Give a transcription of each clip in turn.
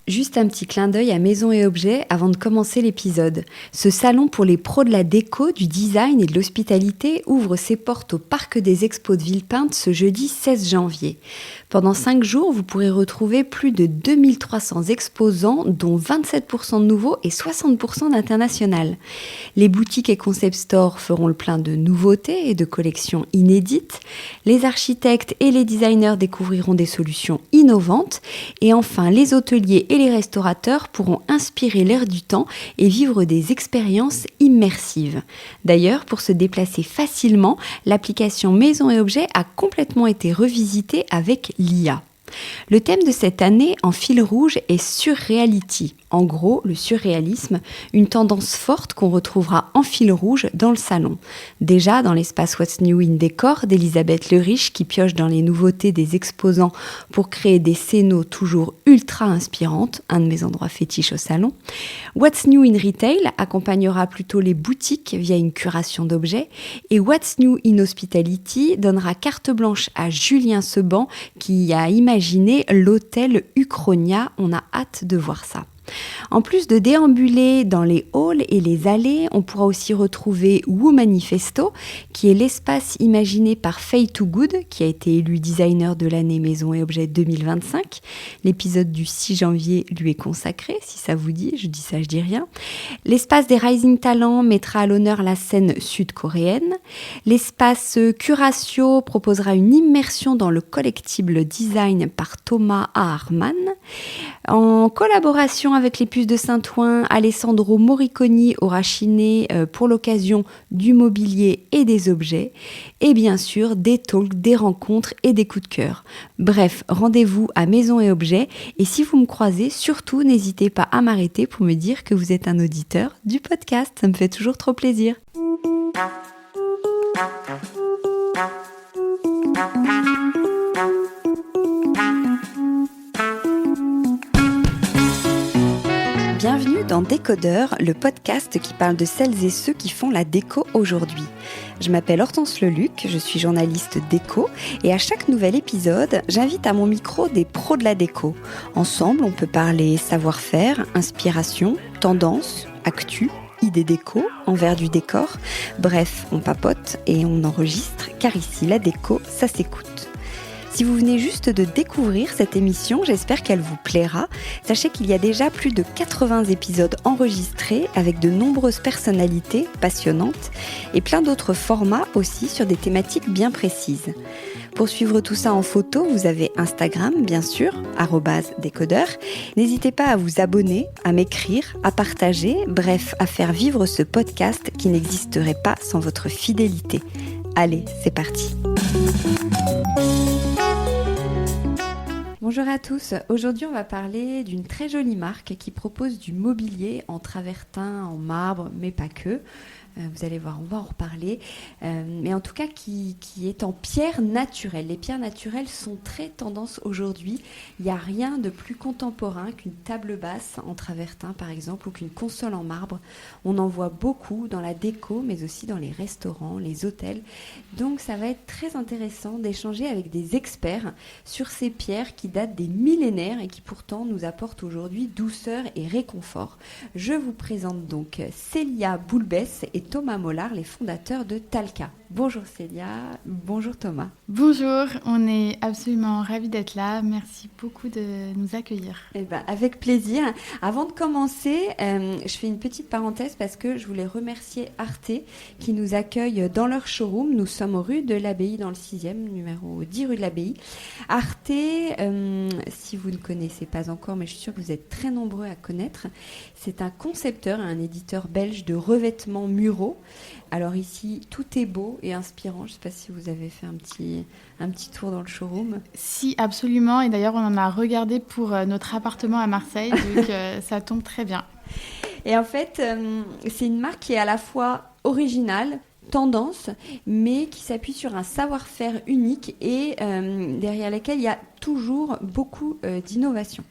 Juste un petit clin d'œil à Maison et Objets avant de commencer l'épisode. Ce salon pour les pros de la déco, du design et de l'hospitalité ouvre ses portes au Parc des Expos de Villepinte ce jeudi 16 janvier. Pendant 5 jours, vous pourrez retrouver plus de 2300 exposants, dont 27% de nouveaux et 60% d'international. Les boutiques et concept stores feront le plein de nouveautés et de collections inédites. Les architectes et les designers découvriront des solutions innovantes. Et enfin, les hôteliers et les restaurateurs pourront inspirer l'air du temps et vivre des expériences immersives. D'ailleurs, pour se déplacer facilement, l'application Maison et Objets a complètement été revisitée avec l'IA. Le thème de cette année en fil rouge est Surreality. En gros, le surréalisme, une tendance forte qu'on retrouvera en fil rouge dans le salon. Déjà dans l'espace What's New in Décor d'Elisabeth Leriche qui pioche dans les nouveautés des exposants pour créer des scénos toujours ultra inspirantes, un de mes endroits fétiches au salon. What's New in Retail accompagnera plutôt les boutiques via une curation d'objets. Et What's New in Hospitality donnera carte blanche à Julien Seban qui a imaginé l'hôtel Uchronia. On a hâte de voir ça. En plus de déambuler dans les halls et les allées, on pourra aussi retrouver Womanifesto, qui est l'espace imaginé par Faye Too Good, qui a été élu designer de l'année Maison et Objets 2025. L'épisode du 6 janvier lui est consacré, si ça vous dit, je dis ça, je dis rien. L'espace des Rising Talents mettra à l'honneur la scène sud-coréenne. L'espace Curatio proposera une immersion dans le collectible design par Thomas Harman. En collaboration avec les Puces de Saint-Ouen, Alessandro Moriconi aura chiné pour l'occasion du mobilier et des objets. Et bien sûr, des talks, des rencontres et des coups de cœur. Bref, rendez-vous à Maison et Objets. Et si vous me croisez, surtout, n'hésitez pas à m'arrêter pour me dire que vous êtes un auditeur du podcast. Ça me fait toujours trop plaisir. Bienvenue dans Décodeur, le podcast qui parle de celles et ceux qui font la déco aujourd'hui. Je m'appelle Hortense Leluc, je suis journaliste déco et à chaque nouvel épisode, j'invite à mon micro des pros de la déco. Ensemble, on peut parler savoir-faire, inspiration, tendance, actu, idées déco, envers du décor. Bref, on papote et on enregistre car ici, la déco, ça s'écoute. Si vous venez juste de découvrir cette émission, j'espère qu'elle vous plaira. Sachez qu'il y a déjà plus de 80 épisodes enregistrés avec de nombreuses personnalités passionnantes et plein d'autres formats aussi sur des thématiques bien précises. Pour suivre tout ça en photo, vous avez Instagram, bien sûr, @décodeur. N'hésitez pas à vous abonner, à m'écrire, à partager, bref, à faire vivre ce podcast qui n'existerait pas sans votre fidélité. Allez, c'est parti. Bonjour à tous, aujourd'hui on va parler d'une très jolie marque qui propose du mobilier en travertin, en marbre, mais pas que. Vous allez voir, on va en reparler, mais en tout cas qui est en pierre naturelle. Les pierres naturelles sont très tendance aujourd'hui. Il n'y a rien de plus contemporain qu'une table basse en travertin par exemple ou qu'une console en marbre. On en voit beaucoup dans la déco mais aussi dans les restaurants, les hôtels. Donc ça va être très intéressant d'échanger avec des experts sur ces pierres qui datent des millénaires et qui pourtant nous apportent aujourd'hui douceur et réconfort. Je vous présente donc Célia Boulbès et Thomas Mollard, les fondateurs de Talca. Bonjour Célia, bonjour Thomas. Bonjour, on est absolument ravis d'être là. Merci beaucoup de nous accueillir. Eh ben, avec plaisir. Avant de commencer, je fais une petite parenthèse parce que je voulais remercier Arte qui nous accueille dans leur showroom. Nous sommes rue de l'Abbaye dans le 6e, numéro 10 rue de l'Abbaye. Arte, si vous ne connaissez pas encore, mais je suis sûre que vous êtes très nombreux à connaître, c'est un concepteur et un éditeur belge de revêtements muraux. Alors ici, tout est beau et inspirant. Je ne sais pas si vous avez fait un petit tour dans le showroom. Si, absolument. Et d'ailleurs, on en a regardé pour notre appartement à Marseille, donc ça tombe très bien. Et en fait, c'est une marque qui est à la fois originale, tendance, mais qui s'appuie sur un savoir-faire unique et derrière laquelle il y a toujours beaucoup d'innovation.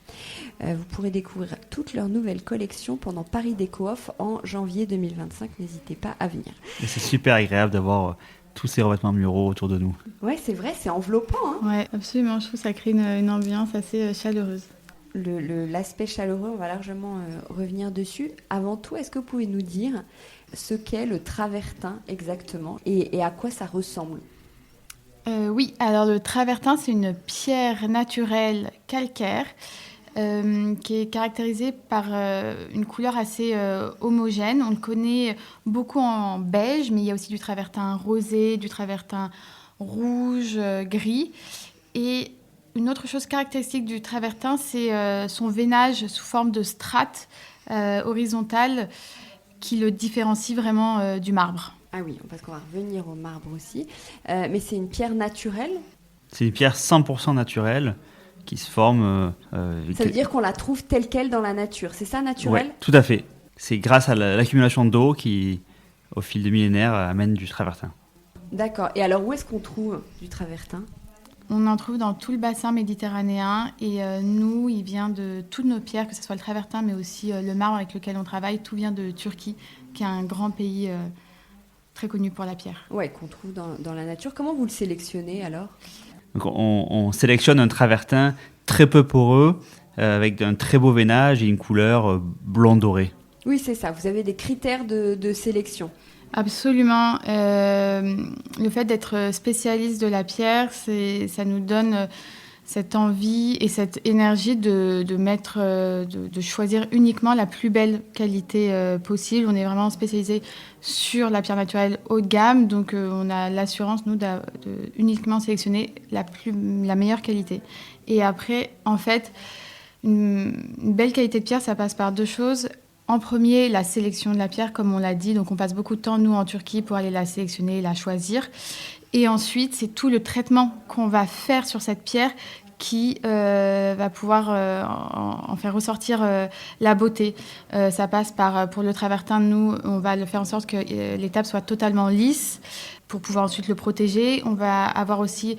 Vous pourrez découvrir toutes leurs nouvelles collections pendant Paris Déco Off en janvier 2025. N'hésitez pas à venir. Et c'est super agréable d'avoir tous ces revêtements muraux autour de nous. Ouais, c'est vrai, c'est enveloppant. Hein. Ouais, absolument. Je trouve que ça crée une ambiance assez chaleureuse. l'aspect chaleureux, on va largement revenir dessus. Avant tout, est-ce que vous pouvez nous dire ce qu'est le travertin exactement et à quoi ça ressemble ? Oui, alors le travertin, c'est une pierre naturelle calcaire qui est caractérisée par une couleur assez homogène. On le connaît beaucoup en beige, mais il y a aussi du travertin rosé, du travertin rouge, gris. Et une autre chose caractéristique du travertin, c'est son veinage sous forme de strates horizontales qui le différencie vraiment du marbre. Ah oui, parce qu'on va revenir au marbre aussi. Mais c'est une pierre naturelle. C'est une pierre 100% naturelle qui se forme. Ça veut dire qu'on la trouve telle qu'elle dans la nature. C'est ça, naturel ? Oui, tout à fait. C'est grâce à l'accumulation d'eau qui, au fil des millénaires, amène du travertin. D'accord. Et alors, où est-ce qu'on trouve du travertin ? On en trouve dans tout le bassin méditerranéen et nous, il vient de toutes nos pierres, que ce soit le travertin, mais aussi le marbre avec lequel on travaille. Tout vient de Turquie, qui est un grand pays très connu pour la pierre. Oui, qu'on trouve dans la nature. Comment vous le sélectionnez alors ? Donc on sélectionne un travertin très peu poreux, avec un très beau veinage et une couleur blond doré. Oui, c'est ça. Vous avez des critères de sélection. Absolument. Le fait d'être spécialiste de la pierre, ça nous donne cette envie et cette énergie de choisir uniquement la plus belle qualité possible. On est vraiment spécialisé sur la pierre naturelle haut de gamme, donc on a l'assurance, nous, de uniquement sélectionner la meilleure qualité. Et après, en fait, une belle qualité de pierre, ça passe par deux choses. En premier, la sélection de la pierre, comme on l'a dit. Donc, on passe beaucoup de temps, nous, en Turquie, pour aller la sélectionner et la choisir. Et ensuite, c'est tout le traitement qu'on va faire sur cette pierre qui va pouvoir en faire ressortir la beauté. Ça passe par, pour le travertin, nous, on va le faire en sorte que l'étape soit totalement lisse pour pouvoir ensuite le protéger. On va avoir aussi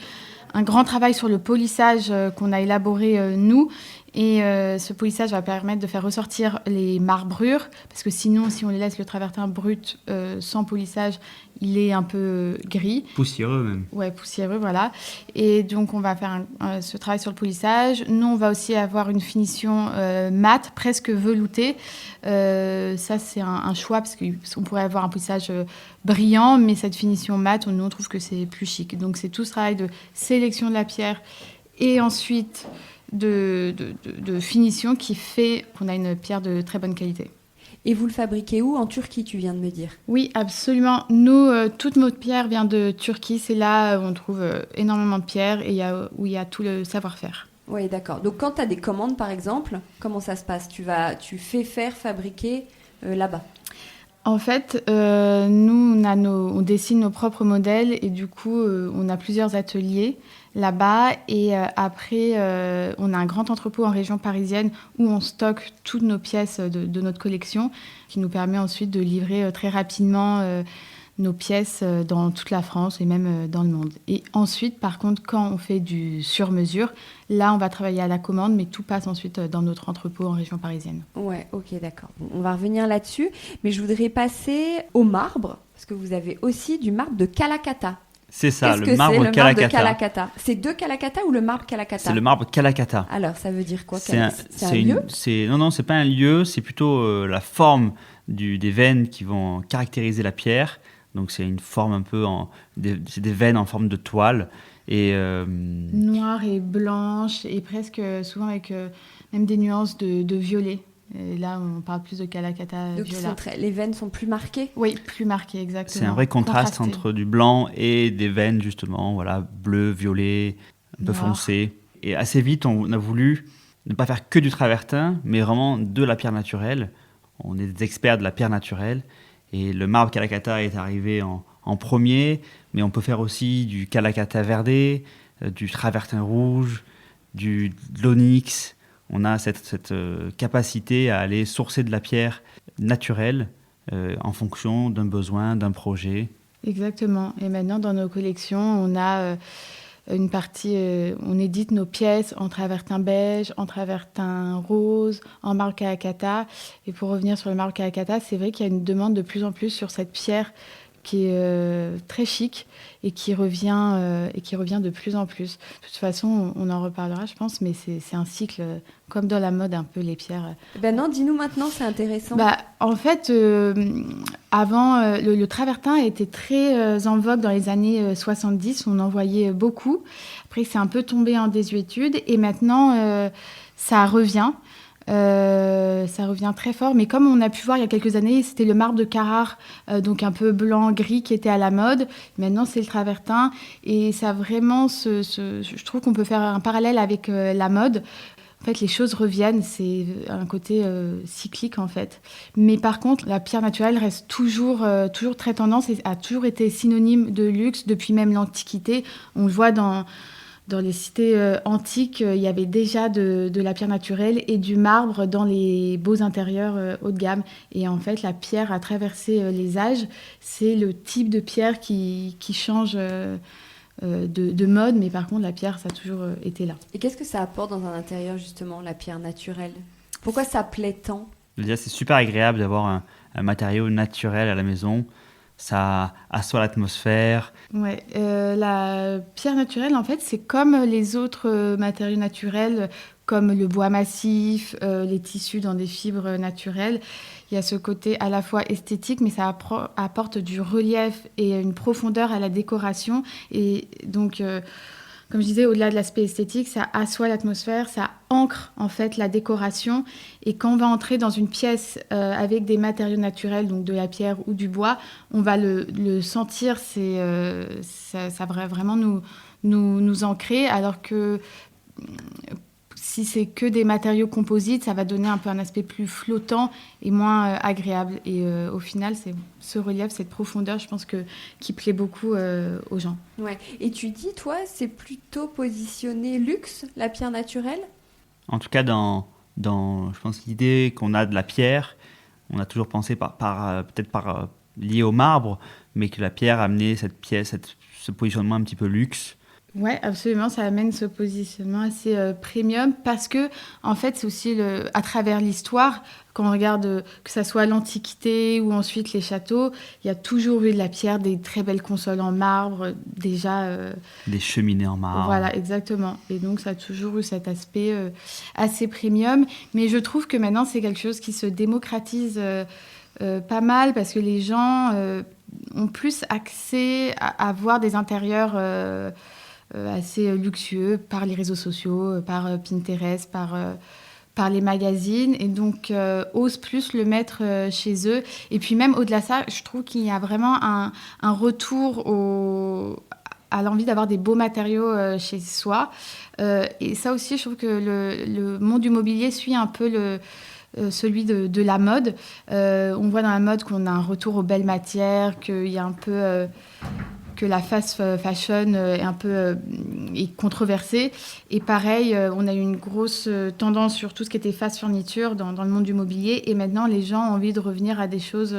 un grand travail sur le polissage qu'on a élaboré, nous. Et ce polissage va permettre de faire ressortir les marbrures, parce que sinon, si on les laisse le travertin brut sans polissage, il est un peu gris. Poussiéreux même. Ouais, poussiéreux, voilà. Et donc, on va faire ce travail sur le polissage. Nous, on va aussi avoir une finition mate, presque veloutée. Ça, c'est un choix, parce qu'on pourrait avoir un polissage brillant, mais cette finition mate, nous, on trouve que c'est plus chic. Donc, c'est tout ce travail de sélection de la pierre et ensuite de finition qui fait qu'on a une pierre de très bonne qualité. Et vous le fabriquez où ? En Turquie, tu viens de me dire. Oui, absolument. Nous, toute notre pierre vient de Turquie. C'est là où on trouve énormément de pierres et où il y a tout le savoir-faire. Oui, d'accord. Donc, quand tu as des commandes, par exemple, comment ça se passe ? Tu fais fabriquer là-bas ? En fait, nous, on dessine nos propres modèles et du coup, on a plusieurs ateliers là-bas. Et après, on a un grand entrepôt en région parisienne où on stocke toutes nos pièces de notre collection, qui nous permet ensuite de livrer très rapidement nos pièces dans toute la France et même dans le monde. Et ensuite, par contre, quand on fait du sur-mesure, là, on va travailler à la commande, mais tout passe ensuite dans notre entrepôt en région parisienne. Ouais, ok, d'accord. On va revenir là-dessus, mais je voudrais passer au marbre, parce que vous avez aussi du marbre de Calacatta. C'est ça, Qu'est-ce le marbre de Calacatta. C'est de Calacatta ou le marbre Calacatta ? C'est le marbre Calacatta. Alors, ça veut dire quoi ? C'est un lieu ? Non, c'est pas un lieu, c'est plutôt la forme des veines qui vont caractériser la pierre. Donc c'est une forme un peu, c'est des veines en forme de toile. Et, noire et blanche, et presque souvent avec même des nuances de violet. Et là, on parle plus de Calacatta viola. Les veines sont plus marquées ? Oui, plus marquées, exactement. C'est un vrai contraste entre du blanc et des veines, justement, voilà, bleu, violet, un peu foncé. Et assez vite, on a voulu ne pas faire que du travertin, mais vraiment de la pierre naturelle. On est des experts de la pierre naturelle. Et le marbre Calacatta est arrivé en premier, mais on peut faire aussi du Calacatta verdé, du travertin rouge, de l'onyx. On a cette capacité à aller sourcer de la pierre naturelle en fonction d'un besoin, d'un projet. Exactement. Et maintenant, dans nos collections, on a une partie, on édite nos pièces en travertin beige, en travertin rose, en marbre Calacatta. Et pour revenir sur le marbre Calacatta, c'est vrai qu'il y a une demande de plus en plus sur cette pierre qui est très chic et qui revient de plus en plus. De toute façon, on en reparlera, je pense, mais c'est un cycle, comme dans la mode, un peu les pierres. Ben non, dis-nous maintenant, c'est intéressant. En fait, avant, le travertin était très en vogue dans les années 70, on en voyait beaucoup. Après, c'est un peu tombé en désuétude et maintenant, ça revient. Ça revient très fort, mais comme on a pu voir il y a quelques années, c'était le marbre de Carrare, donc un peu blanc-gris qui était à la mode. Maintenant, c'est le travertin, et ça vraiment, je trouve qu'on peut faire un parallèle avec la mode. En fait, les choses reviennent, c'est un côté cyclique en fait. Mais par contre, la pierre naturelle reste toujours très tendance et a toujours été synonyme de luxe depuis même l'Antiquité. On le voit dans les cités antiques, il y avait déjà de la pierre naturelle et du marbre dans les beaux intérieurs haut de gamme. Et en fait, la pierre a traversé les âges. C'est le type de pierre qui change de mode, mais par contre, la pierre, ça a toujours été là. Et qu'est-ce que ça apporte dans un intérieur, justement, la pierre naturelle ? Pourquoi ça plaît tant ? Déjà, c'est super agréable d'avoir un matériau naturel à la maison. Ça assoit l'atmosphère. Ouais, la pierre naturelle, en fait, c'est comme les autres matériaux naturels, comme le bois massif, les tissus dans des fibres naturelles. Il y a ce côté à la fois esthétique, mais ça apporte du relief et une profondeur à la décoration. Et donc, comme je disais, au-delà de l'aspect esthétique, ça assoit l'atmosphère, ça ancre en fait la décoration. Et quand on va entrer dans une pièce avec des matériaux naturels, donc de la pierre ou du bois, on va le sentir, ça va vraiment nous ancrer, alors que si c'est que des matériaux composites, ça va donner un peu un aspect plus flottant et moins agréable. Et au final, c'est ce relief, cette profondeur, je pense qui plaît beaucoup aux gens. Ouais. Et tu dis, toi, c'est plutôt positionné luxe, la pierre naturelle ? En tout cas, dans je pense, l'idée qu'on a de la pierre, on a toujours pensé peut-être lié au marbre, mais que la pierre a amené ce positionnement un petit peu luxe. Oui, absolument, ça amène ce positionnement assez premium parce que, en fait, c'est aussi à travers l'histoire, quand on regarde que ça soit l'Antiquité ou ensuite les châteaux, il y a toujours eu de la pierre, des très belles consoles en marbre, déjà... des cheminées en marbre. Voilà, exactement. Et donc, ça a toujours eu cet aspect assez premium. Mais je trouve que maintenant, c'est quelque chose qui se démocratise pas mal parce que les gens ont plus accès à voir des intérieurs... assez luxueux par les réseaux sociaux, par Pinterest, par les magazines, et donc osent plus le mettre chez eux. Et puis même au-delà de ça, je trouve qu'il y a vraiment un retour à l'envie d'avoir des beaux matériaux chez soi. Et ça aussi, je trouve que le monde du mobilier suit un peu celui de la mode. On voit dans la mode qu'on a un retour aux belles matières, qu'il y a un peu... que la fast fashion est controversée. Et pareil, on a eu une grosse tendance sur tout ce qui était fast furniture dans le monde du mobilier. Et maintenant, les gens ont envie de revenir à des choses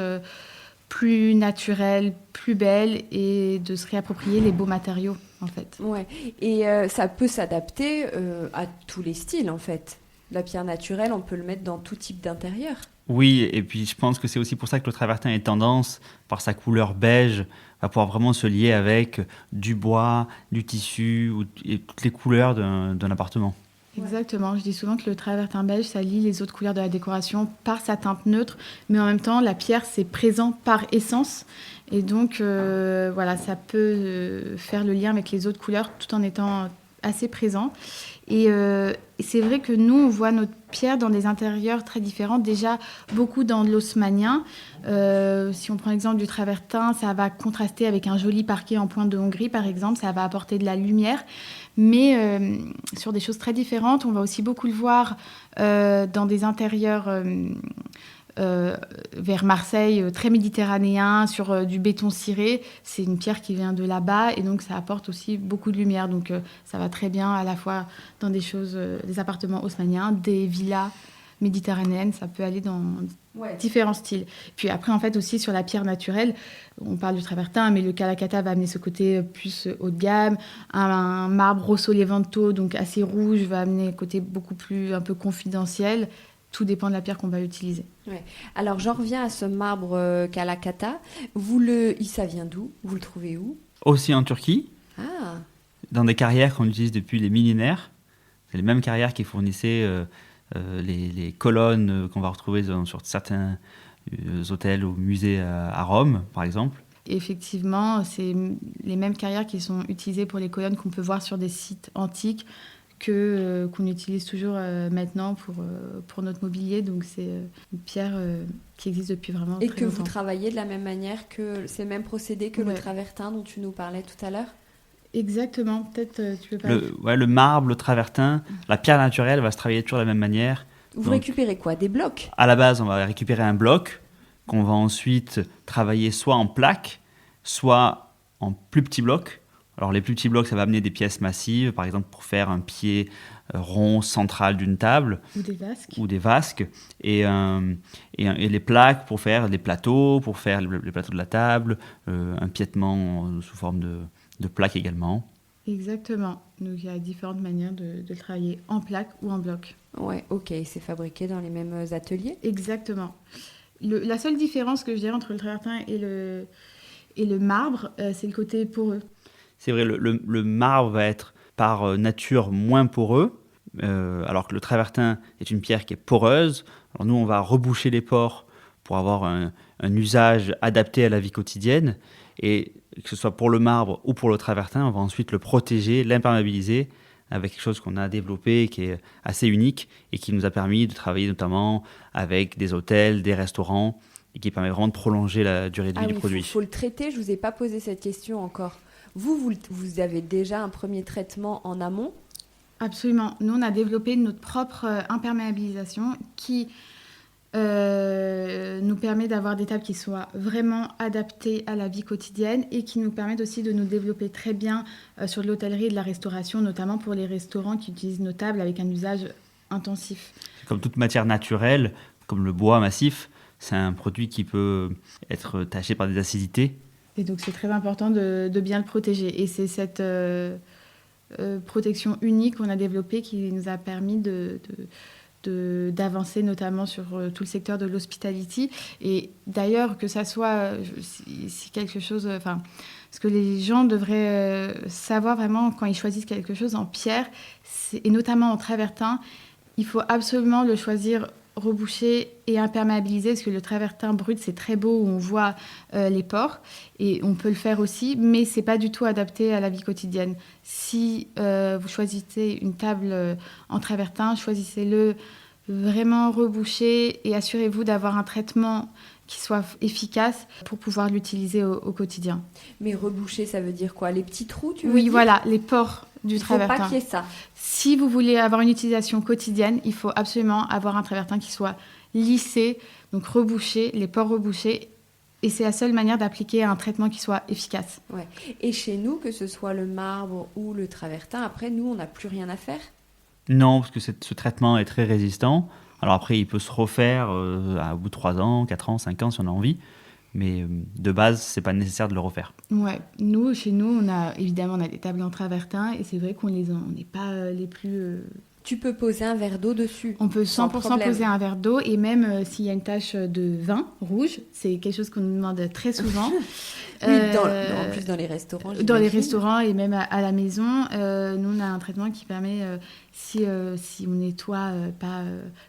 plus naturelles, plus belles, et de se réapproprier les beaux matériaux, en fait. Ouais. Et ça peut s'adapter à tous les styles, en fait. La pierre naturelle, on peut le mettre dans tout type d'intérieur. Oui, et puis je pense que c'est aussi pour ça que le travertin est tendance, par sa couleur beige, va pouvoir vraiment se lier avec du bois, du tissu, et toutes les couleurs d'un appartement. Exactement, je dis souvent que le travertin beige, ça lie les autres couleurs de la décoration par sa teinte neutre, mais en même temps, la pierre, c'est présent par essence. Et donc, voilà, ça peut faire le lien avec les autres couleurs tout en étant assez présent. Et c'est vrai que nous, on voit notre pierre dans des intérieurs très différents. Déjà, beaucoup dans l'haussmannien. Si on prend l'exemple du travertin, ça va contraster avec un joli parquet en pointe de Hongrie, par exemple. Ça va apporter de la lumière. Mais sur des choses très différentes, on va aussi beaucoup le voir dans des intérieurs... vers Marseille, très méditerranéen, sur du béton ciré. C'est une pierre qui vient de là-bas et donc ça apporte aussi beaucoup de lumière. Donc ça va très bien à la fois dans des choses, des appartements haussmanniens, des villas méditerranéennes, ça peut aller dans différents styles. Puis après, en fait, aussi sur la pierre naturelle, on parle du travertin, mais le Calacatta va amener ce côté plus haut de gamme. Un marbre Rosso Levanto, donc assez rouge, va amener un côté beaucoup plus un peu confidentiel. tout dépend de la pierre qu'on va utiliser. Ouais. Alors, j'en reviens à ce marbre Kalakata. Ça vient d'où? Vous le trouvez où? Aussi en Turquie, dans des carrières qu'on utilise depuis des millénaires. C'est les mêmes carrières qui fournissaient les colonnes qu'on va retrouver sur certains hôtels ou musées à Rome, par exemple. Et effectivement, c'est les mêmes carrières qui sont utilisées pour les colonnes qu'on peut voir sur des sites antiques qu'on utilise toujours maintenant pour notre mobilier. Donc c'est une pierre qui existe depuis vraiment très longtemps. Et que vous travaillez de la même manière que c'est le même procédé que le travertin dont tu nous parlais tout à l'heure? Exactement. Peut-être tu peux parler. Le marbre, le travertin, la pierre naturelle va se travailler toujours de la même manière. Vous récupérez quoi? Des blocs? À la base, on va récupérer un bloc qu'on va ensuite travailler soit en plaques, soit en plus petits blocs. Alors les plus petits blocs, ça va amener des pièces massives, par exemple pour faire un pied rond central d'une table. Ou des vasques. Et les plaques pour faire des plateaux, pour faire les plateaux de la table, un piétement sous forme de plaques également. Exactement. Donc il y a différentes manières de le travailler en plaques ou en bloc. Ouais, ok. C'est fabriqué dans les mêmes ateliers? Exactement. La seule différence que je dirais entre le travertin et le marbre, c'est le côté poreux. C'est vrai, le marbre va être par nature moins poreux, alors que le travertin est une pierre qui est poreuse. Alors nous, on va reboucher les pores pour avoir un usage adapté à la vie quotidienne. Et que ce soit pour le marbre ou pour le travertin, on va ensuite le protéger, l'imperméabiliser avec quelque chose qu'on a développé qui est assez unique et qui nous a permis de travailler notamment avec des hôtels, des restaurants et qui permet vraiment de prolonger la durée de vie du produit. Il faut le traiter, je ne vous ai pas posé cette question encore. Vous avez déjà un premier traitement en amont? Absolument. Nous, on a développé notre propre imperméabilisation qui nous permet d'avoir des tables qui soient vraiment adaptées à la vie quotidienne et qui nous permettent aussi de nous développer très bien sur de l'hôtellerie et de la restauration, notamment pour les restaurants qui utilisent nos tables avec un usage intensif. Comme toute matière naturelle, comme le bois massif, c'est un produit qui peut être taché par des acidités. Et donc, c'est très important de bien le protéger. Et c'est cette protection unique qu'on a développée qui nous a permis d'avancer notamment sur tout le secteur de l'hospitality. Et d'ailleurs, que ça soit si quelque chose... ce que les gens devraient savoir vraiment quand ils choisissent quelque chose en pierre, et notamment en travertin, il faut absolument le choisir rebouché et imperméabilisé, parce que le travertin brut, c'est très beau, où on voit les pores, et on peut le faire aussi, mais c'est pas du tout adapté à la vie quotidienne. Si vous choisissez une table en travertin, choisissez-le vraiment rebouché et assurez-vous d'avoir un traitement qui soit efficace pour pouvoir l'utiliser au quotidien. Mais rebouché, ça veut dire quoi? Les petits trous, tu veux dire? Oui, voilà, les pores du travertin. Il ne faut pas qu'il y ait ça. Si vous voulez avoir une utilisation quotidienne, il faut absolument avoir un travertin qui soit lissé, donc rebouché, les pores rebouchés. Et c'est la seule manière d'appliquer un traitement qui soit efficace. Ouais. Et chez nous, que ce soit le marbre ou le travertin, après, nous, on n'a plus rien à faire? Non, parce que ce traitement est très résistant. Alors après, il peut se refaire au bout de 3 ans, 4 ans, 5 ans si on a envie. Mais de base, c'est pas nécessaire de le refaire. Ouais, chez nous, on a des tables en travertin et c'est vrai qu'on n'est pas les plus... Tu peux poser un verre d'eau dessus. On peut 100% poser un verre d'eau et même s'il y a une tache de vin rouge, c'est quelque chose qu'on nous demande très souvent. Oui, en plus dans les restaurants. Dans les restaurants et même à la maison, nous on a un traitement qui permet, si on nettoie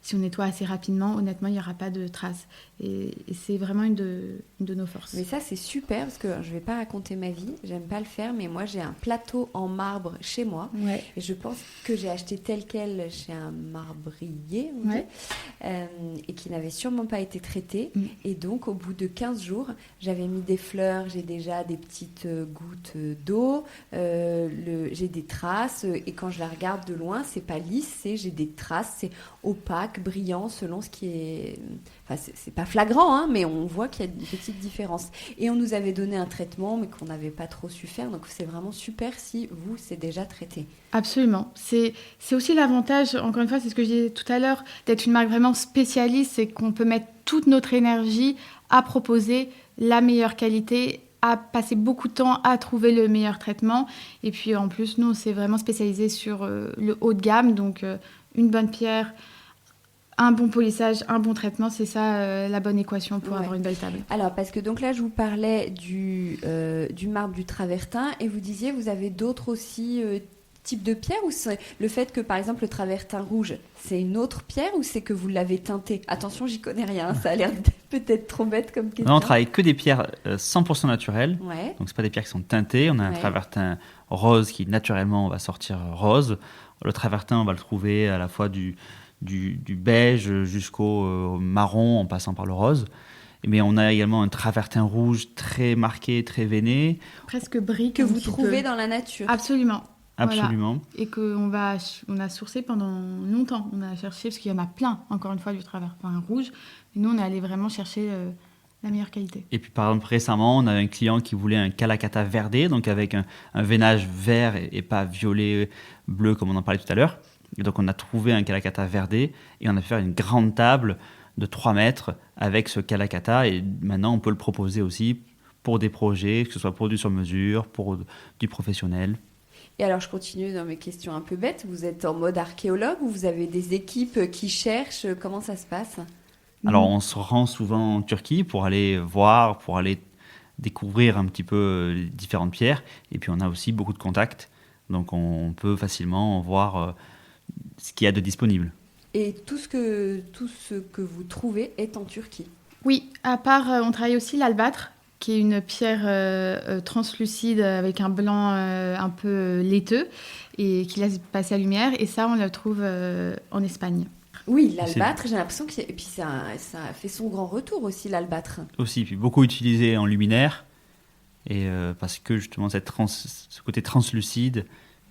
si on nettoie assez rapidement, honnêtement il n'y aura pas de traces. Et c'est vraiment une de nos forces. Mais ça c'est super parce que je ne vais pas raconter ma vie, j'aime pas le faire, mais moi j'ai un plateau en marbre chez moi. Ouais. Et je pense que j'ai acheté tel quel chez un marbrier, et qui n'avait sûrement pas été traité. Et donc au bout de 15 jours, j'avais mis des fleurs, j'ai déjà des petites gouttes d'eau, j'ai des traces, et quand je la regarde de loin, c'est pas lisse, j'ai des traces, c'est opaque, brillant, selon ce qui est... Enfin, c'est pas flagrant, hein, mais on voit qu'il y a une petite différence. Et on nous avait donné un traitement, mais qu'on n'avait pas trop su faire, donc c'est vraiment super si vous, c'est déjà traité. Absolument. C'est aussi l'avantage, encore une fois, c'est ce que je disais tout à l'heure, d'être une marque vraiment spécialiste, c'est qu'on peut mettre toute notre énergie à proposer la meilleure qualité, à passer beaucoup de temps à trouver le meilleur traitement. Et puis en plus, nous, on s'est vraiment spécialisé sur le haut de gamme, donc une bonne pierre, un bon polissage, un bon traitement, c'est ça la bonne équation pour avoir une belle table. Alors, parce que donc là, je vous parlais du marbre du travertin et vous disiez, vous avez d'autres aussi types de pierres, ou c'est le fait que, par exemple, le travertin rouge, c'est une autre pierre, ou c'est que vous l'avez teinté? Attention, j'y connais rien, ça a l'air peut-être trop bête comme question. Non, on travaille que des pierres 100% naturelles, Ouais. donc c'est pas des pierres qui sont teintées. On a un travertin rose qui naturellement va sortir rose. Le travertin, on va le trouver à la fois du beige jusqu'au marron en passant par le rose. Mais on a également un travertin rouge très marqué, très veiné. Presque brique. Que vous trouvez dans la nature. Absolument. Absolument. Voilà. Et qu'on a sourcé pendant longtemps. On a cherché, parce qu'il y en a plein, encore une fois, du travertin rouge. Et nous, on est allé vraiment chercher la meilleure qualité. Et puis, par exemple, récemment, on avait un client qui voulait un Kalakata verdé, donc avec un veinage vert et pas violet, bleu, comme on en parlait tout à l'heure. Et donc, on a trouvé un Kalakata verdé et on a fait une grande table de 3 mètres avec ce Kalakata. Et maintenant, on peut le proposer aussi pour des projets, que ce soit pour du sur-mesure, pour du professionnel. Et alors, je continue dans mes questions un peu bêtes. Vous êtes en mode archéologue ou vous avez des équipes qui cherchent? Comment ça se passe? Alors, on se rend souvent en Turquie pour aller voir, pour aller découvrir un petit peu les différentes pierres. Et puis, on a aussi beaucoup de contacts. Donc, on peut facilement voir ce qu'il y a de disponible. Et tout ce que vous trouvez est en Turquie? Oui, à part, on travaille aussi l'albâtre, qui est une pierre translucide avec un blanc un peu laiteux et qui laisse passer la lumière. Et ça, on le trouve en Espagne. Oui, l'albâtre, j'ai l'impression que... Et puis ça fait son grand retour aussi, l'albâtre. Aussi, puis beaucoup utilisé en luminaire. Et parce que justement, ce côté translucide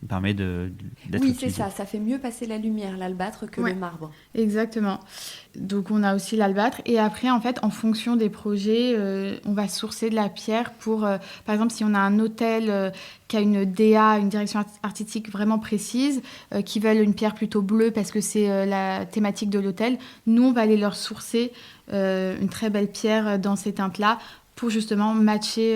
permet d'être Oui, utilisé. c'est ça. Ça fait mieux passer la lumière, l'albâtre, que le marbre. Exactement. Donc, on a aussi l'albâtre. Et après, en fait, en fonction des projets, on va sourcer de la pierre pour... par exemple, si on a un hôtel qui a une DA, une direction artistique vraiment précise, qui veulent une pierre plutôt bleue parce que c'est la thématique de l'hôtel, nous, on va aller leur sourcer une très belle pierre dans ces teintes-là pour justement matcher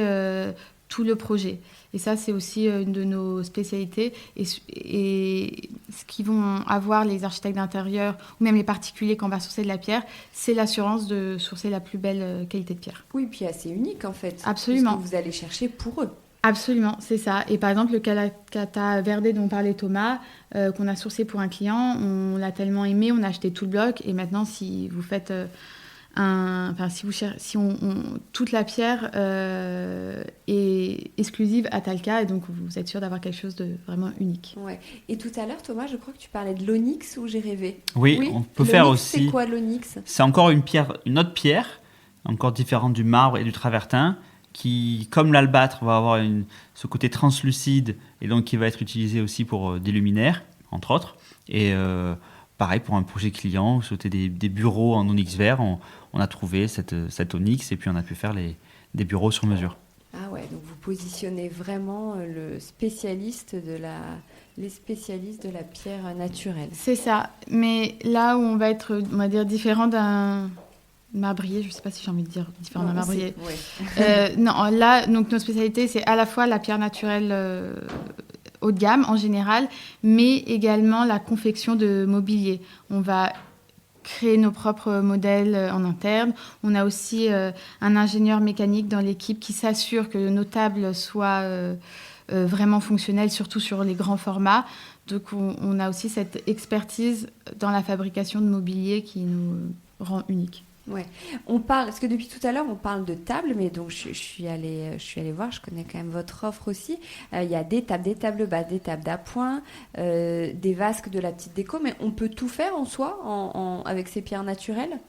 tout le projet. Et ça, c'est aussi une de nos spécialités. Et ce qu'ils vont avoir les architectes d'intérieur, ou même les particuliers quand on va sourcer de la pierre, c'est l'assurance de sourcer la plus belle qualité de pierre. Oui, puis assez unique en fait. Absolument. Parce que vous allez chercher pour eux. Absolument, c'est ça. Et par exemple, le Kalakata verdé dont parlait Thomas, qu'on a sourcé pour un client, on l'a tellement aimé, on a acheté tout le bloc. Et maintenant, si vous faites... toute la pierre est exclusive à Talca et donc vous êtes sûr d'avoir quelque chose de vraiment unique. Ouais. Et tout à l'heure, Thomas, je crois que tu parlais de l'onyx ou j'ai rêvé? Oui, on peut faire aussi. C'est quoi l'onyx? C'est encore une autre pierre, encore différente du marbre et du travertin, qui, comme l'albâtre, va avoir ce côté translucide et donc qui va être utilisé aussi pour des luminaires, entre autres. Et pareil, pour un projet client, sauter des bureaux en onyx vert, on a trouvé cet onyx et puis on a pu faire des bureaux sur mesure. Ah ouais, donc vous positionnez vraiment les spécialistes de la pierre naturelle. C'est ça, mais là où on va être, on va dire, différent d'un marbrier, je ne sais pas si j'ai envie de dire différent d'un marbrier. Ouais. Non, là, donc nos spécialités, c'est à la fois la pierre naturelle haut de gamme en général, mais également la confection de mobilier. On va créer nos propres modèles en interne. On a aussi un ingénieur mécanique dans l'équipe qui s'assure que nos tables soient vraiment fonctionnelles, surtout sur les grands formats. Donc on a aussi cette expertise dans la fabrication de mobilier qui nous rend uniques. Ouais. On parle, parce que depuis tout à l'heure, on parle de tables, mais donc je suis allée voir, je connais quand même votre offre aussi. Il y a des tables basses, des tables d'appoint, des vasques, de la petite déco, mais on peut tout faire en soi, avec ces pierres naturelles?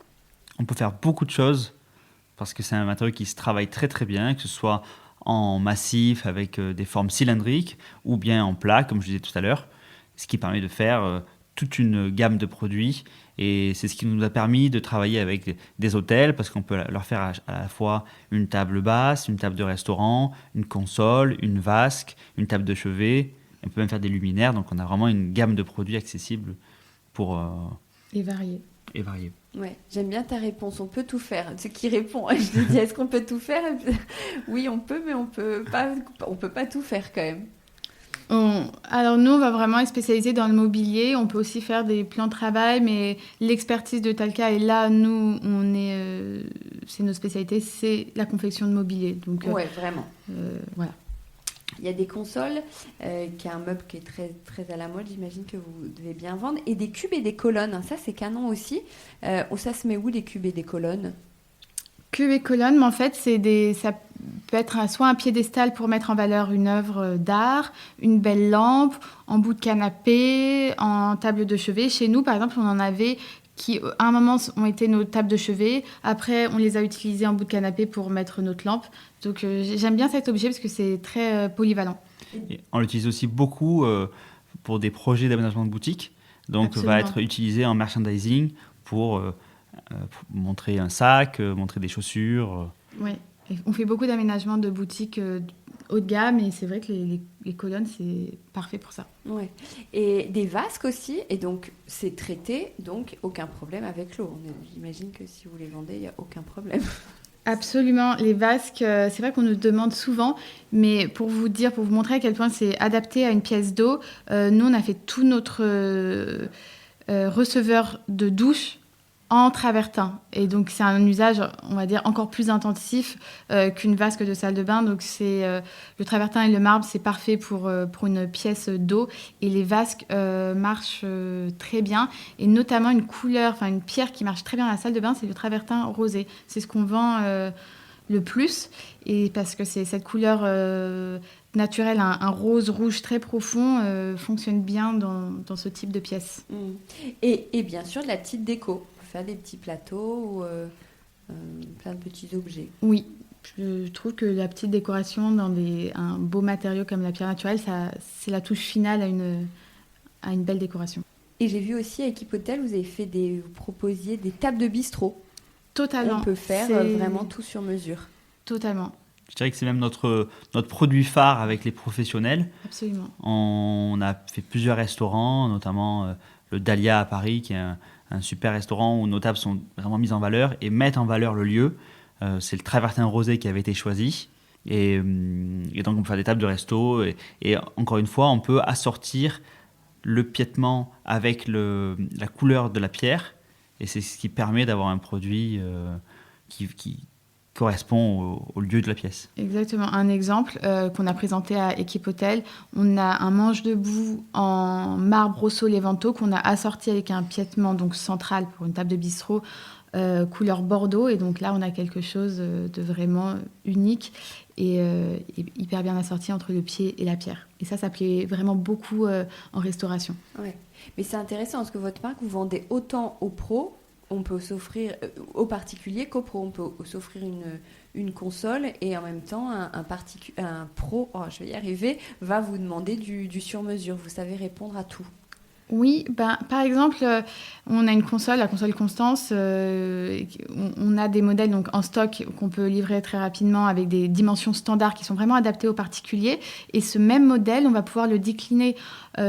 On peut faire beaucoup de choses, parce que c'est un matériau qui se travaille très très bien, que ce soit en massif avec des formes cylindriques, ou bien en plat, comme je disais tout à l'heure, ce qui permet de faire toute une gamme de produits. Et c'est ce qui nous a permis de travailler avec des hôtels, parce qu'on peut leur faire à la fois une table basse, une table de restaurant, une console, une vasque, une table de chevet. On peut même faire des luminaires. Donc on a vraiment une gamme de produits accessibles pour... Et variés. Et variés. Ouais, j'aime bien ta réponse. On peut tout faire. Ce qui répond, je te dis, est-ce qu'on peut tout faire? Oui, on peut, mais on peut pas tout faire quand même. Alors nous, on va vraiment être spécialisé dans le mobilier. On peut aussi faire des plans de travail, mais l'expertise de Talca, et là, nous, c'est notre spécialité, c'est la confection de mobilier. Donc, Ouais, vraiment. voilà. Il y a des consoles, qui est un meuble qui est très, très à la mode, j'imagine que vous devez bien vendre. Et des cubes et des colonnes, ça c'est canon aussi. Ça se met où, les cubes et des colonnes? Cube et colonne, mais en fait, ça peut être soit un piédestal pour mettre en valeur une œuvre d'art, une belle lampe, en bout de canapé, en table de chevet. Chez nous, par exemple, on en avait qui, à un moment, ont été nos tables de chevet. Après, on les a utilisées en bout de canapé pour mettre notre lampe. Donc, j'aime bien cet objet parce que c'est très polyvalent. Et on l'utilise aussi beaucoup pour des projets d'aménagement de boutique. Donc, Absolument. va être utilisé en merchandising pour montrer un sac, montrer des chaussures. Oui, on fait beaucoup d'aménagements de boutiques haut de gamme et c'est vrai que les colonnes, c'est parfait pour ça. Ouais. Et des vasques aussi, et donc c'est traité, donc aucun problème avec l'eau. J'imagine que si vous les vendez, il n'y a aucun problème. Absolument, les vasques, c'est vrai qu'on nous demande souvent, mais pour vous montrer à quel point c'est adapté à une pièce d'eau, nous on a fait tout notre receveur de douche en travertin. Et donc c'est un usage, on va dire, encore plus intensif qu'une vasque de salle de bain. Donc le travertin et le marbre, c'est parfait pour une pièce d'eau. Et les vasques marchent très bien. Et notamment une pierre qui marche très bien dans la salle de bain, c'est le travertin rosé. C'est ce qu'on vend le plus. Et parce que c'est cette couleur naturelle, un rose rouge très profond, fonctionne bien dans ce type de pièce. Et bien sûr, de la petite déco. Faire des petits plateaux ou plein de petits objets. Oui, je trouve que la petite décoration dans un beau matériau comme la pierre naturelle, c'est la touche finale à une belle décoration. Et j'ai vu aussi à Équipe Hôtel, vous proposiez des tables de bistrot. Totalement. On peut faire vraiment tout sur mesure. Totalement. Je dirais que c'est même notre produit phare avec les professionnels. Absolument. On a fait plusieurs restaurants, notamment le Dahlia à Paris, qui est un super restaurant où nos tables sont vraiment mises en valeur et mettent en valeur le lieu. C'est le travertin rosé qui avait été choisi. Et donc, on peut faire des tables de resto. Et encore une fois, on peut assortir le piétement avec la couleur de la pierre. Et c'est ce qui permet d'avoir un produit qui correspond au lieu de la pièce. Exactement. Un exemple qu'on a présenté à Équipe Hôtel, on a un manche debout en marbre Rosso Levanto qu'on a assorti avec un piétement donc central pour une table de bistrot couleur bordeaux. Et donc là, on a quelque chose de vraiment unique et hyper bien assorti entre le pied et la pierre. Et ça plaît vraiment beaucoup en restauration. Ouais. Mais c'est intéressant parce que votre marque, vous vendez autant aux pros, on peut s'offrir aux particuliers qu'aux pros. On peut s'offrir une console et en même temps, un pro, je vais y arriver, va vous demander du sur-mesure. Vous savez répondre à tout. Oui, par exemple, on a une console, la console Constance. On a des modèles donc, en stock qu'on peut livrer très rapidement avec des dimensions standards qui sont vraiment adaptées aux particuliers. Et ce même modèle, on va pouvoir le décliner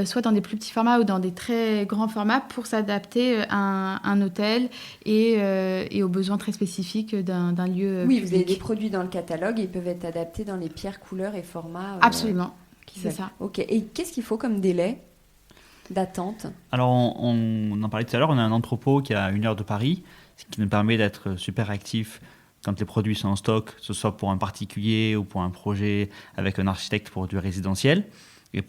soit dans des plus petits formats ou dans des très grands formats pour s'adapter à un hôtel et aux besoins très spécifiques d'un lieu Oui, public. vous avez des produits dans le catalogue, ils peuvent être adaptés dans les pierres, couleurs et formats. Absolument, c'est ça. Ok, et qu'est-ce qu'il faut comme délai d'attente? Alors, on en parlait tout à l'heure, on a un entrepôt qui est à 1 heure de Paris, ce qui nous permet d'être super actifs quand les produits sont en stock, que ce soit pour un particulier ou pour un projet avec un architecte pour du résidentiel. Et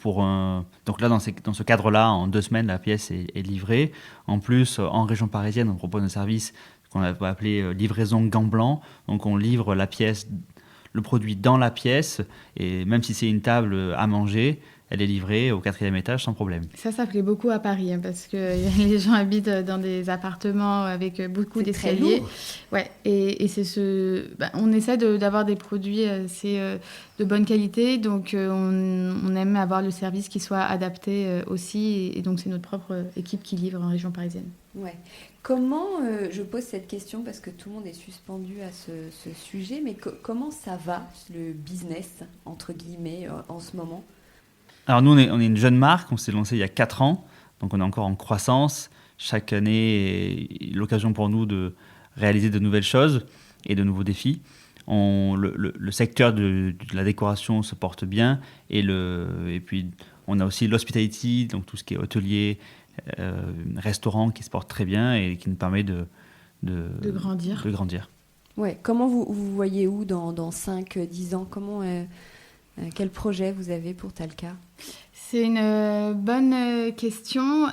donc là, dans ce cadre-là, en 2 semaines, la pièce est livrée. En plus, en région parisienne, on propose un service qu'on va appeler livraison gants blancs. Donc on livre le produit dans la pièce, et même si c'est une table à manger, elle est livrée au 4e étage sans problème. Ça plaît beaucoup à Paris, parce que les gens habitent dans des appartements avec beaucoup d'escaliers. Ouais, et c'est on essaie d'avoir des produits de bonne qualité, donc on aime avoir le service qui soit adapté aussi, et donc c'est notre propre équipe qui livre en région parisienne. Ouais. Comment, je pose cette question parce que tout le monde est suspendu à ce sujet, mais comment ça va, le business, entre guillemets, en ce moment? Alors nous, on est une jeune marque, on s'est lancé il y a 4 ans, donc on est encore en croissance. Chaque année est l'occasion pour nous de réaliser de nouvelles choses et de nouveaux défis. Le secteur de la décoration se porte bien et puis On a aussi l'hospitality, donc tout ce qui est hôtelier, restaurant qui se porte très bien et qui nous permet de grandir. Ouais. Comment vous voyez où dans 5-10 ans? Quel projet vous avez pour Talca? C'est une bonne question.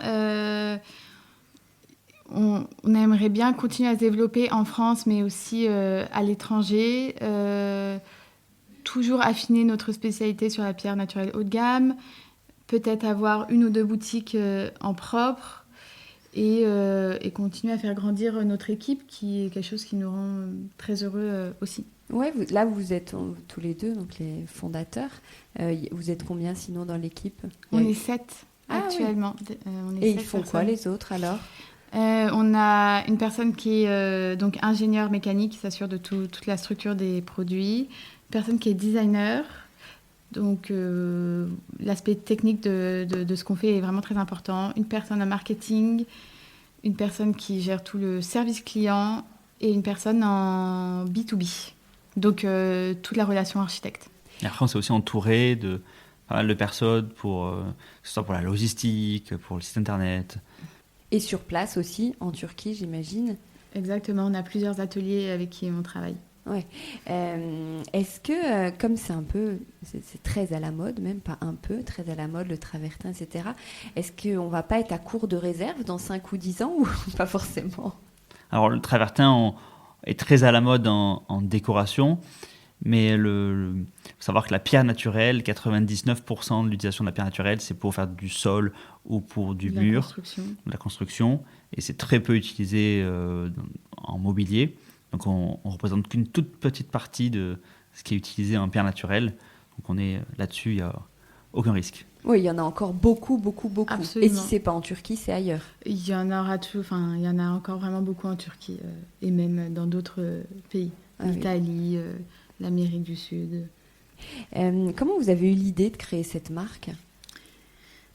On aimerait bien continuer à se développer en France, mais aussi à l'étranger. Toujours affiner notre spécialité sur la pierre naturelle haut de gamme. Peut-être avoir 1 ou 2 boutiques en propre. Et continuer à faire grandir notre équipe, qui est quelque chose qui nous rend très heureux aussi. Ouais, là vous êtes tous les deux, donc les fondateurs. Vous êtes combien sinon dans l'équipe? On est 7 actuellement. Et ils font quoi les autres alors? On a une personne qui est donc ingénieur mécanique, qui s'assure de toute la structure des produits. Une personne qui est designer. Donc, l'aspect technique de ce qu'on fait est vraiment très important. Une personne en marketing, une personne qui gère tout le service client et une personne en B2B. Donc, toute la relation architecte. Et après, on s'est aussi entouré de pas mal de personnes, que ce soit pour la logistique, pour le site internet. Et sur place aussi, en Turquie, j'imagine. Exactement, on a plusieurs ateliers avec qui on travaille. Ouais. Est-ce que, comme c'est très à la mode, même pas un peu, très à la mode, le travertin, etc., est-ce qu'on va pas être à court de réserve dans 5 ou 10 ans ou pas forcément? Alors, le travertin est très à la mode en décoration, mais il faut savoir que la pierre naturelle, 99% de l'utilisation de la pierre naturelle, c'est pour faire du sol ou pour du mur, de la construction, et c'est très peu utilisé en mobilier. Donc on représente qu'une toute petite partie de ce qui est utilisé en pierre naturelle. Donc on est là-dessus, il n'y a aucun risque. Oui, il y en a encore beaucoup. Absolument. Et si c'est pas en Turquie, c'est ailleurs. Il y en a encore vraiment beaucoup en Turquie et même dans d'autres pays. L'Italie, l'Amérique du Sud. Comment vous avez eu l'idée de créer cette marque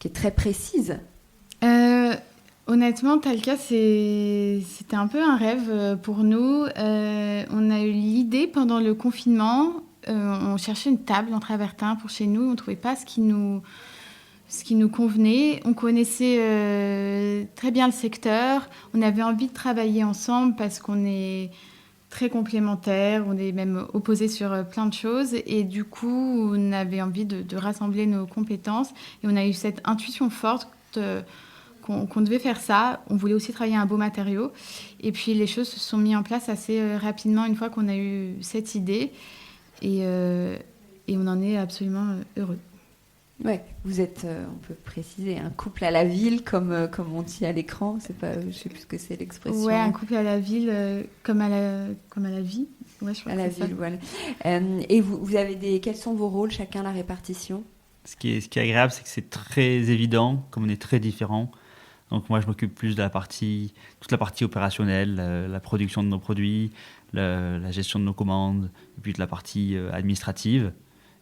qui est très précise? Honnêtement, Talca, c'était un peu un rêve pour nous. On a eu l'idée pendant le confinement. On cherchait une table en travertin pour chez nous. On ne trouvait pas ce qui nous convenait. On connaissait très bien le secteur. On avait envie de travailler ensemble parce qu'on est très complémentaires. On est même opposés sur plein de choses. Et du coup, on avait envie de rassembler nos compétences. Et on a eu cette intuition forte qu'on devait faire ça. On voulait aussi travailler un beau matériau. Et puis, les choses se sont mises en place assez rapidement une fois qu'on a eu cette idée. Et on en est absolument heureux. Ouais, vous êtes, on peut préciser, un couple à la ville, comme on dit à l'écran. C'est pas, je sais plus ce que c'est l'expression. Ouais, un couple à la ville, comme à la vie. Ouais, je crois à que la c'est ville, ça. Voilà. Et vous avez quels sont vos rôles, chacun, la répartition? Ce qui est agréable, c'est que c'est très évident, comme on est très différents. Donc moi, je m'occupe plus de toute la partie opérationnelle, la production de nos produits, la gestion de nos commandes, et puis de la partie administrative.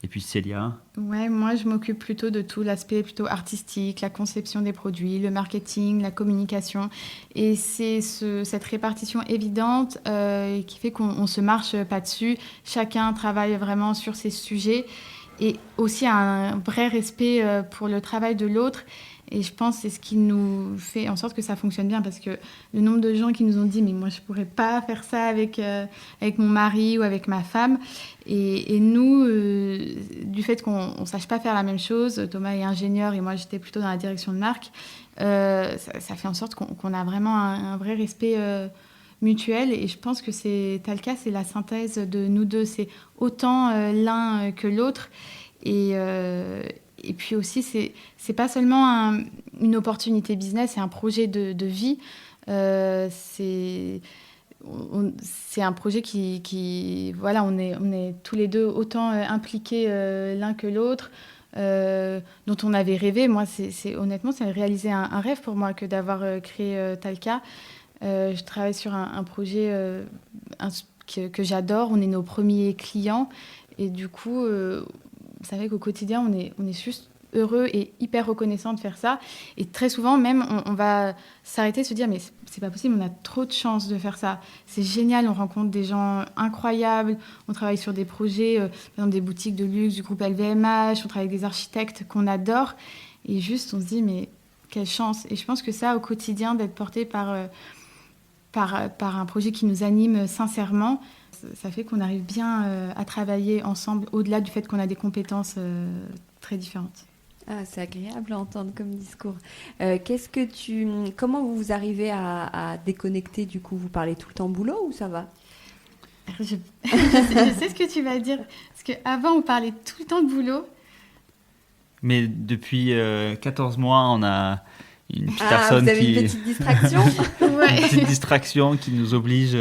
Et puis Célia. Ouais, moi, je m'occupe plutôt de tout l'aspect plutôt artistique, la conception des produits, le marketing, la communication. Et c'est cette répartition évidente qui fait qu'on se marche pas dessus. Chacun travaille vraiment sur ses sujets et aussi un vrai respect pour le travail de l'autre. Et je pense que c'est ce qui nous fait en sorte que ça fonctionne bien, parce que le nombre de gens qui nous ont dit « mais moi je pourrais pas faire ça avec mon mari ou avec ma femme ». Et nous, du fait qu'on ne sache pas faire la même chose, Thomas est ingénieur et moi j'étais plutôt dans la direction de marque, ça fait en sorte qu'on a vraiment un vrai respect mutuel. Et je pense que Talca, c'est la synthèse de nous deux. C'est autant l'un que l'autre. Et puis aussi, c'est pas seulement une opportunité business, c'est un projet de vie. C'est un projet qui voilà, on est tous les deux autant impliqués l'un que l'autre, dont on avait rêvé. Moi, honnêtement, ça a réalisé un rêve pour moi que d'avoir créé Talca. Je travaille sur un projet que j'adore. On est nos premiers clients. Et du coup, vous savez qu'au quotidien, on est juste heureux et hyper reconnaissants de faire ça. Et très souvent, même, on va s'arrêter et se dire, mais c'est pas possible, on a trop de chance de faire ça. C'est génial, on rencontre des gens incroyables, on travaille sur des projets, par exemple des boutiques de luxe du groupe LVMH, on travaille avec des architectes qu'on adore. Et juste, on se dit, mais quelle chance. Et je pense que ça, au quotidien, d'être porté par un projet qui nous anime sincèrement, ça fait qu'on arrive bien à travailler ensemble, au-delà du fait qu'on a des compétences très différentes. Ah, c'est agréable à entendre comme discours. Comment vous arrivez à déconnecter du coup? Vous parlez tout le temps boulot ou ça va? Je sais ce que tu vas dire. Parce qu'avant, on parlait tout le temps de boulot. Mais depuis 14 mois, on a une petite personne vous avez une petite distraction. Ouais. Une petite distraction qui nous oblige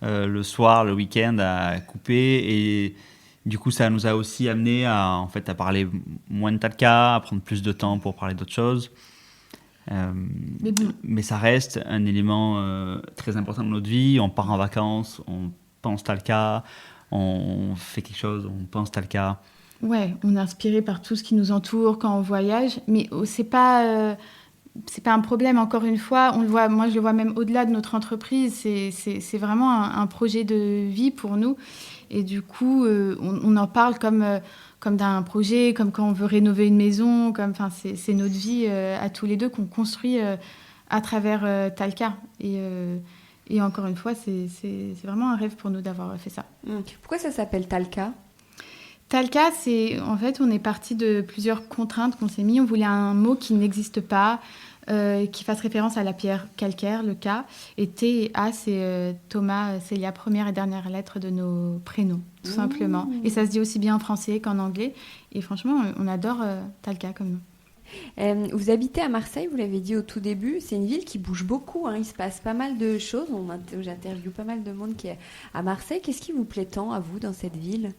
le soir, le week-end à couper. Et du coup, ça nous a aussi amené à parler moins de Talca, à prendre plus de temps pour parler d'autres choses. Mais ça reste un élément très important de notre vie. On part en vacances, on pense Talca, on fait quelque chose, on pense Talca. Ouais, on est inspiré par tout ce qui nous entoure quand on voyage, mais c'est pas un problème. Encore une fois, moi je le vois même au-delà de notre entreprise. C'est vraiment un projet de vie pour nous, et du coup, on en parle comme d'un projet, comme quand on veut rénover une maison. C'est notre vie à tous les deux qu'on construit à travers Talca. Et encore une fois, c'est vraiment un rêve pour nous d'avoir fait ça. Pourquoi ça s'appelle Talca? Talca, en fait, on est parti de plusieurs contraintes qu'on s'est mis. On voulait un mot qui n'existe pas, qui fasse référence à la pierre calcaire, le K. Et T et A, c'est Thomas, c'est la première et dernière lettre de nos prénoms, tout simplement. Et ça se dit aussi bien en français qu'en anglais. Et franchement, on adore Talca comme nom. Vous habitez à Marseille, vous l'avez dit au tout début. C'est une ville qui bouge beaucoup, hein. Il se passe pas mal de choses. J'interviewe pas mal de monde qui est à Marseille. Qu'est-ce qui vous plaît tant à vous dans cette ville?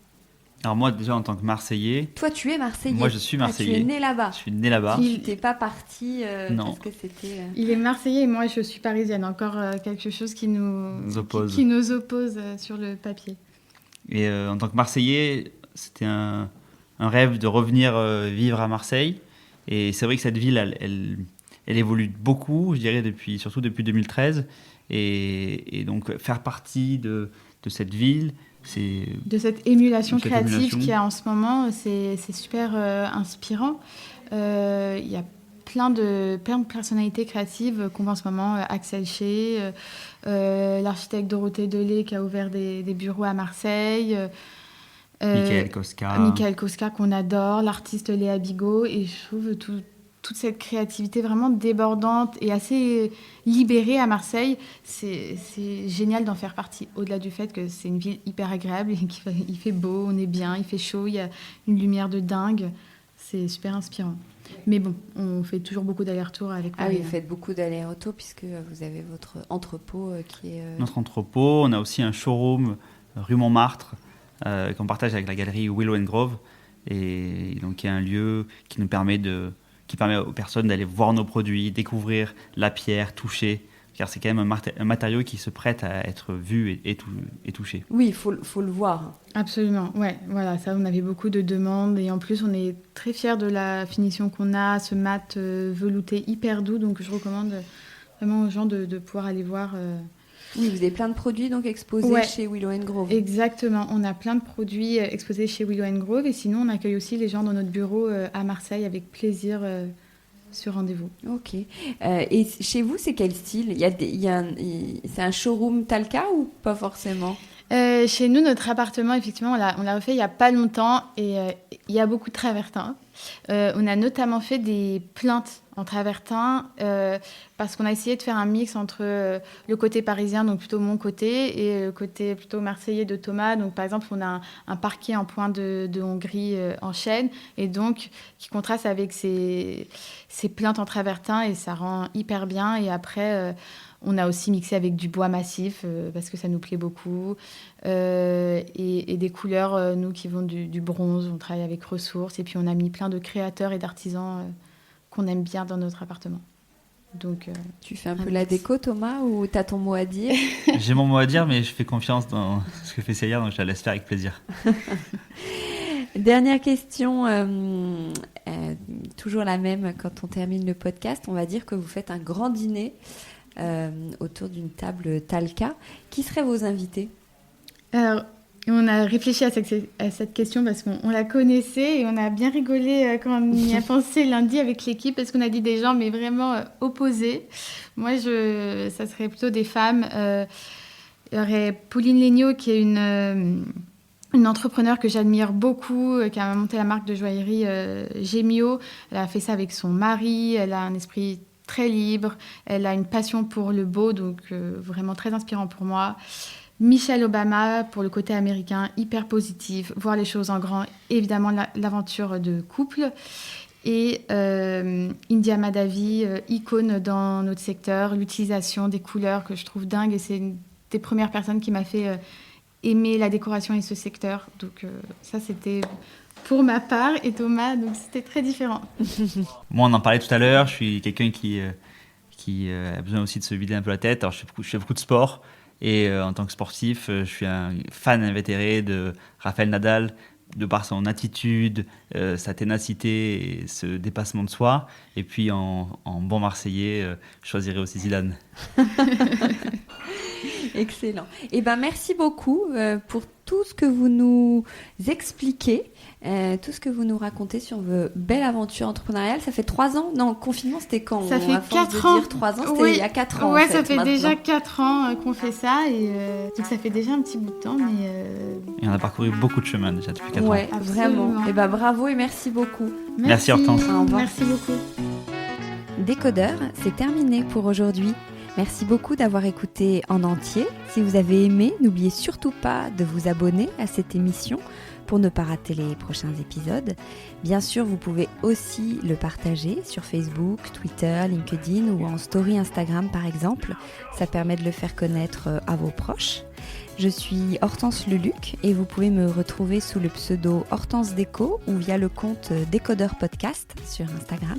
Alors moi, déjà, en tant que Marseillais... Toi, tu es Marseillais. Moi, je suis Marseillais. Tu es né là-bas. Je suis né là-bas. Tu n'es pas parti Non. parce que c'était... Il est Marseillais et moi, je suis parisienne. Encore quelque chose qui nous oppose sur le papier. Et en tant que Marseillais, c'était un rêve de revenir vivre à Marseille. Et c'est vrai que cette ville, elle évolue beaucoup, je dirais, surtout depuis 2013. Et donc, faire partie de cette ville... De cette émulation créative qu'il y a en ce moment, c'est super inspirant. Il y a plein de personnalités créatives qu'on voit en ce moment. Axel Shea, l'architecte Dorothée Delay qui a ouvert des bureaux à Marseille. Michael Kosca qu'on adore, l'artiste Léa Bigot. Et je trouve toute cette créativité vraiment débordante et assez libérée à Marseille, c'est génial d'en faire partie. Au-delà du fait que c'est une ville hyper agréable, il fait beau, on est bien, il fait chaud, il y a une lumière de dingue. C'est super inspirant. Mais bon, on fait toujours beaucoup d'allers-retours avec Paris. Ah oui, vous faites beaucoup d'allers-retours puisque vous avez votre entrepôt qui est... Notre entrepôt, on a aussi un showroom rue Montmartre qu'on partage avec la galerie Willow & Grove. Et donc il y a un lieu qui permet aux personnes d'aller voir nos produits, découvrir la pierre, toucher, car c'est quand même un matériau qui se prête à être vu et touché. Oui, il faut le voir. Absolument, ouais, voilà, ça on avait beaucoup de demandes et en plus on est très fiers de la finition qu'on a, ce mat velouté hyper doux, donc je recommande vraiment aux gens de pouvoir aller voir. Oui, vous avez plein de produits donc exposés chez Willow & Grove. Exactement, on a plein de produits exposés chez Willow & Grove et sinon on accueille aussi les gens dans notre bureau à Marseille avec plaisir sur rendez-vous. Ok. Et chez vous, c'est quel style? C'est un showroom Talca ou pas forcément? Chez nous, notre appartement, effectivement, on l'a refait il n'y a pas longtemps et il y a beaucoup de travertins. On a notamment fait des plinthes en travertin parce qu'on a essayé de faire un mix entre le côté parisien, donc plutôt mon côté, et le côté plutôt marseillais de Thomas. Donc, par exemple, on a un parquet en point de Hongrie en chêne et donc qui contraste avec ces plinthes en travertin et ça rend hyper bien. Et après... on a aussi mixé avec du bois massif parce que ça nous plaît beaucoup et des couleurs, nous qui vont du bronze, on travaille avec ressources et puis on a mis plein de créateurs et d'artisans qu'on aime bien dans notre appartement. Donc, tu fais un peu la déco, Thomas, ou t'as ton mot à dire? J'ai mon mot à dire, mais je fais confiance dans ce que fait Célia, donc je la laisse faire avec plaisir. Dernière question, toujours la même quand on termine le podcast. On va dire que vous faites un grand dîner autour d'une table Talca. Qui seraient vos invités ? Alors, on a réfléchi à cette question parce qu'on la connaissait et on a bien rigolé quand on y a pensé lundi avec l'équipe parce qu'on a dit des gens mais vraiment opposés. Moi, ça serait plutôt des femmes. Il y aurait Pauline Léniaud qui est une entrepreneure que j'admire beaucoup, qui a monté la marque de joaillerie Gemio. Elle a fait ça avec son mari, elle a un esprit très libre, elle a une passion pour le beau, donc vraiment très inspirant pour moi. Michelle Obama, pour le côté américain, hyper positif, voir les choses en grand, évidemment l'aventure de couple. Et India Madhavi, icône dans notre secteur, l'utilisation des couleurs que je trouve dingue, et c'est une des premières personnes qui m'a fait aimer la décoration et ce secteur. Donc ça, c'était pour ma part, et Thomas, donc c'était très différent. Moi, on en parlait tout à l'heure, je suis quelqu'un qui a besoin aussi de se vider un peu la tête. Alors, je fais beaucoup de sport. Et en tant que sportif, je suis un fan invétéré de Rafael Nadal, de par son attitude, sa ténacité et ce dépassement de soi. Et puis en bon Marseillais, je choisirais aussi Zidane. Excellent. Eh ben, merci beaucoup pour tout ce que vous nous expliquez, tout ce que vous nous racontez sur vos belles aventures entrepreneuriales. Ça fait 3 ans ? Non, confinement, c'était quand ? Ça fait 4 ans. 3 ans, c'était oui. Il y a 4 ans. Ouais, en fait, ça fait maintenant. déjà 4 ans qu'on fait ça. Et donc ça fait déjà un petit bout de temps. Mais Et on a parcouru beaucoup de chemin déjà depuis 4 ans. Ouais, vraiment. Eh ben, bravo et merci beaucoup. Merci Hortense. Au revoir. Merci beaucoup. Décodeur, c'est terminé pour aujourd'hui. Merci beaucoup d'avoir écouté en entier. Si vous avez aimé, n'oubliez surtout pas de vous abonner à cette émission pour ne pas rater les prochains épisodes. Bien sûr, vous pouvez aussi le partager sur Facebook, Twitter, LinkedIn ou en story Instagram par exemple. Ça permet de le faire connaître à vos proches. Je suis Hortense Leluc et vous pouvez me retrouver sous le pseudo Hortense Déco ou via le compte Décodeur Podcast sur Instagram.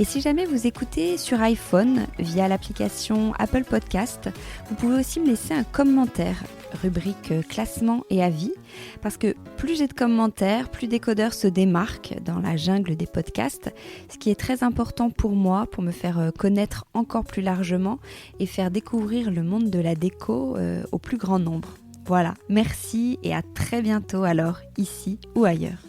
Et si jamais vous écoutez sur iPhone via l'application Apple Podcast, vous pouvez aussi me laisser un commentaire, rubrique classement et avis, parce que plus j'ai de commentaires, plus Décodeur se démarque dans la jungle des podcasts, ce qui est très important pour moi, pour me faire connaître encore plus largement et faire découvrir le monde de la déco au plus grand nombre. Voilà, merci et à très bientôt alors, ici ou ailleurs.